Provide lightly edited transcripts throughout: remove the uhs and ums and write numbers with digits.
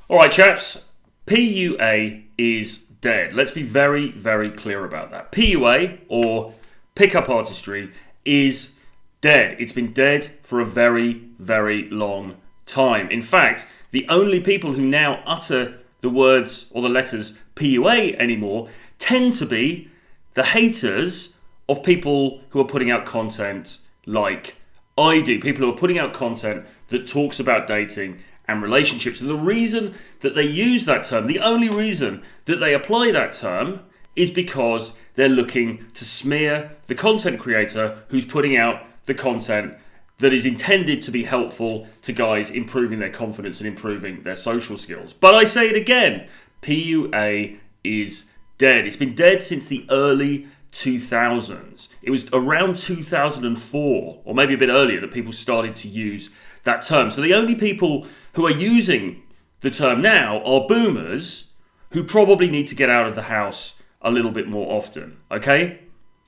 All right, chaps, PUA is dead. Let's be very, very clear about that. PUA, or pickup artistry, is dead. It's been dead for a very, very long time. In fact, the only people who now utter the words or the letters PUA anymore tend to be the haters of people who are putting out content like I do. People who are putting out content that talks about dating and relationships. And the reason that they use that term, the only reason that they apply that term, is because they're looking to smear the content creator who's putting out the content that is intended to be helpful to guys improving their confidence and improving their social skills. But I say it again, PUA is dead. It's been dead since the early 2000s. It was around 2004, or maybe a bit earlier, that people started to use that term. So the only people who are using the term now are boomers who probably need to get out of the house a little bit more often, okay?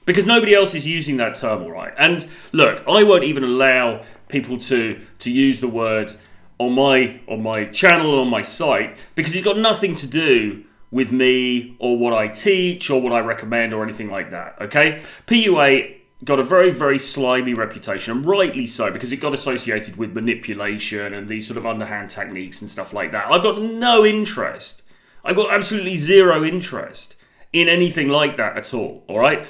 Because nobody else is using that term, all right? And look, I won't even allow people to use the word on my channel and on my site, because it's got nothing to do with me or what I teach or what I recommend or anything like that, okay? PUA got a very, very slimy reputation, and rightly so, because it got associated with manipulation and these sort of underhand techniques and stuff like that. I've got no interest. I've got absolutely zero interest in anything like that at all right?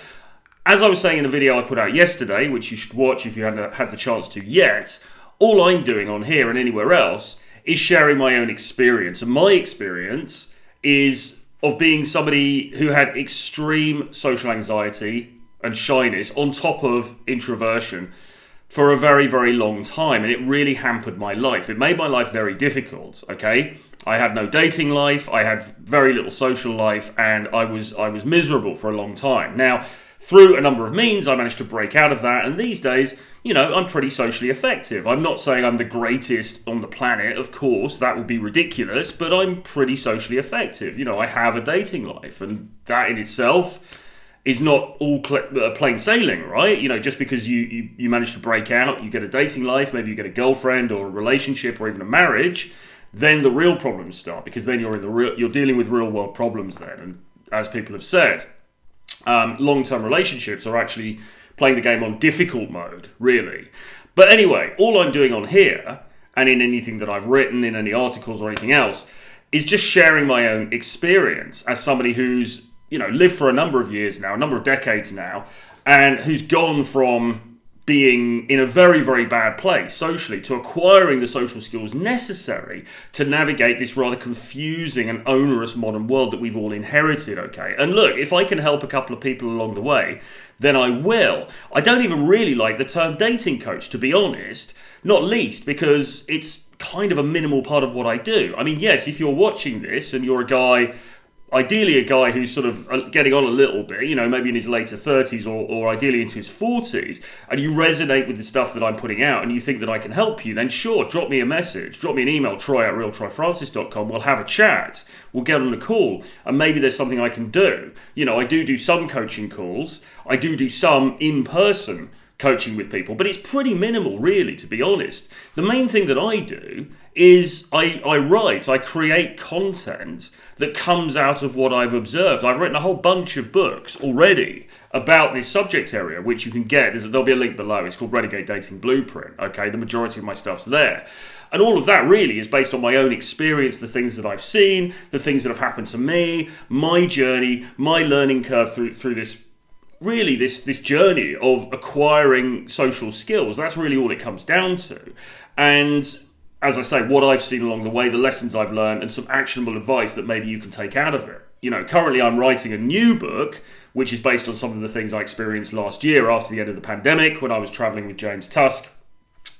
As I was saying in a video I put out yesterday, which you should watch if you haven't had the chance to yet, all I'm doing on here and anywhere else is sharing my own experience. And my experience is of being somebody who had extreme social anxiety and shyness on top of introversion for a very, very long time. And it really hampered my life. It made my life very difficult, okay? I had no dating life, I had very little social life, and I was miserable for a long time. Now, through a number of means, I managed to break out of that, and these days, I'm pretty socially effective. I'm not saying I'm the greatest on the planet, of course, that would be ridiculous, but I'm pretty socially effective. I have a dating life, and that in itself is not all plain sailing, right? Just because you manage to break out, you get a dating life, maybe you get a girlfriend or a relationship or even a marriage, then the real problems start, because then you're dealing with real world problems then. And as people have said, long-term relationships are actually playing the game on difficult mode, really. But anyway, all I'm doing on here, and in anything that I've written, in any articles or anything else, is just sharing my own experience as somebody who's lived for a number of years now, a number of decades now, and who's gone from being in a very, very bad place socially to acquiring the social skills necessary to navigate this rather confusing and onerous modern world that we've all inherited, okay? And look, if I can help a couple of people along the way, then I will. I don't even really like the term dating coach, to be honest, not least because it's kind of a minimal part of what I do. I mean, yes, if you're watching this and you're a guy, ideally a guy who's sort of getting on a little bit, maybe in his later 30s or ideally into his 40s, and you resonate with the stuff that I'm putting out and you think that I can help you, then sure, drop me a message, drop me an email, troy@realtroyfrancis.com, we'll have a chat, we'll get on a call, and maybe there's something I can do. I do some coaching calls, I do some in-person coaching with people, but it's pretty minimal, really, to be honest. The main thing that I do is I create content that comes out of what I've observed. I've written a whole bunch of books already about this subject area, which you can get. There'll be a link below. It's called Renegade Dating Blueprint. Okay, the majority of my stuff's there. And all of that really is based on my own experience, the things that I've seen, the things that have happened to me, my journey, my learning curve through this, really this journey of acquiring social skills. That's really all it comes down to. And as I say, what I've seen along the way, the lessons I've learned, and some actionable advice that maybe you can take out of it. Currently I'm writing a new book, which is based on some of the things I experienced last year after the end of the pandemic when I was traveling with James Tusk,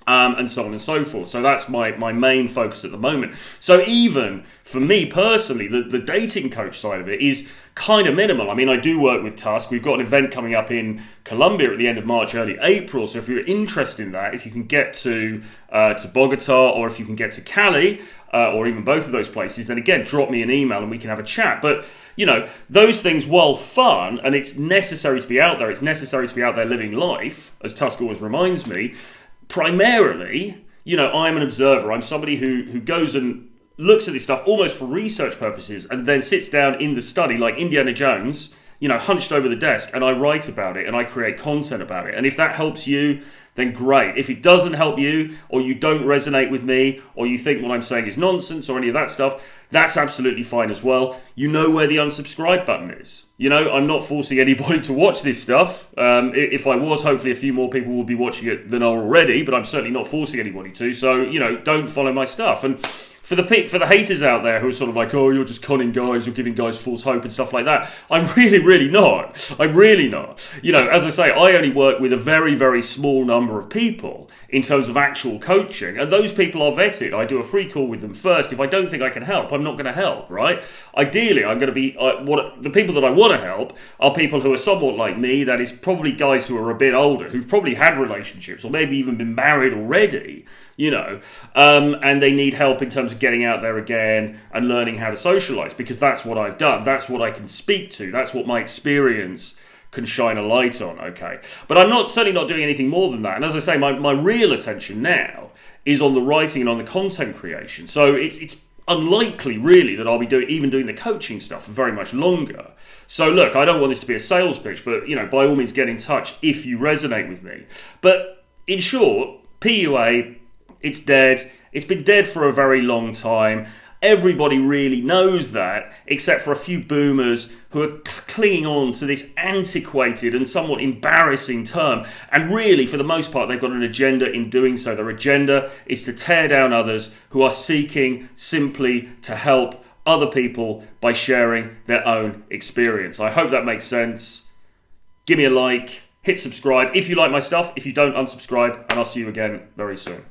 and so on and so forth. So that's my main focus at the moment. So even for me personally, the dating coach side of it is kind of minimal. I mean, I do work with Tusk. We've got an event coming up in Colombia at the end of March, early April. So if you're interested in that, if you can get to Bogota, or if you can get to Cali, or even both of those places, then again, drop me an email and we can have a chat. But those things, while fun, and it's necessary to be out there, it's necessary to be out there living life, as Tusk always reminds me, primarily, I'm an observer. I'm somebody who goes and looks at this stuff almost for research purposes and then sits down in the study like Indiana Jones, hunched over the desk, and I write about it and I create content about it. And if that helps you, then great. If it doesn't help you, or you don't resonate with me, or you think what I'm saying is nonsense or any of that stuff, that's absolutely fine as well. You know where the unsubscribe button is. I'm not forcing anybody to watch this stuff. If I was, hopefully a few more people will be watching it than are already, but I'm certainly not forcing anybody to. So, don't follow my stuff. And for the haters out there who are sort of like, oh, you're just conning guys, you're giving guys false hope and stuff like that, I'm really, really not. I'm really not. As I say, I only work with a very, very small number of people in terms of actual coaching, and those people are vetted. I do a free call with them first. If I don't think I can help, I'm not going to help, right? Ideally, I'm going to be, the people that I want to help are people who are somewhat like me, that is probably guys who are a bit older, who've probably had relationships or maybe even been married already, and they need help in terms of getting out there again and learning how to socialize, because that's what I've done. That's what I can speak to. That's what my experience can shine a light on, okay? But I'm certainly not doing anything more than that. And as I say, my real attention now is on the writing and on the content creation. So it's unlikely, really, that I'll be doing the coaching stuff for very much longer. So look, I don't want this to be a sales pitch, but by all means get in touch if you resonate with me. But in short, PUA, it's dead. It's been dead for a very long time. Everybody really knows that, except for a few boomers who are clinging on to this antiquated and somewhat embarrassing term. And really, for the most part, they've got an agenda in doing so. Their agenda is to tear down others who are seeking simply to help other people by sharing their own experience. I hope that makes sense. Give me a like, hit subscribe if you like my stuff. If you don't, unsubscribe, and I'll see you again very soon.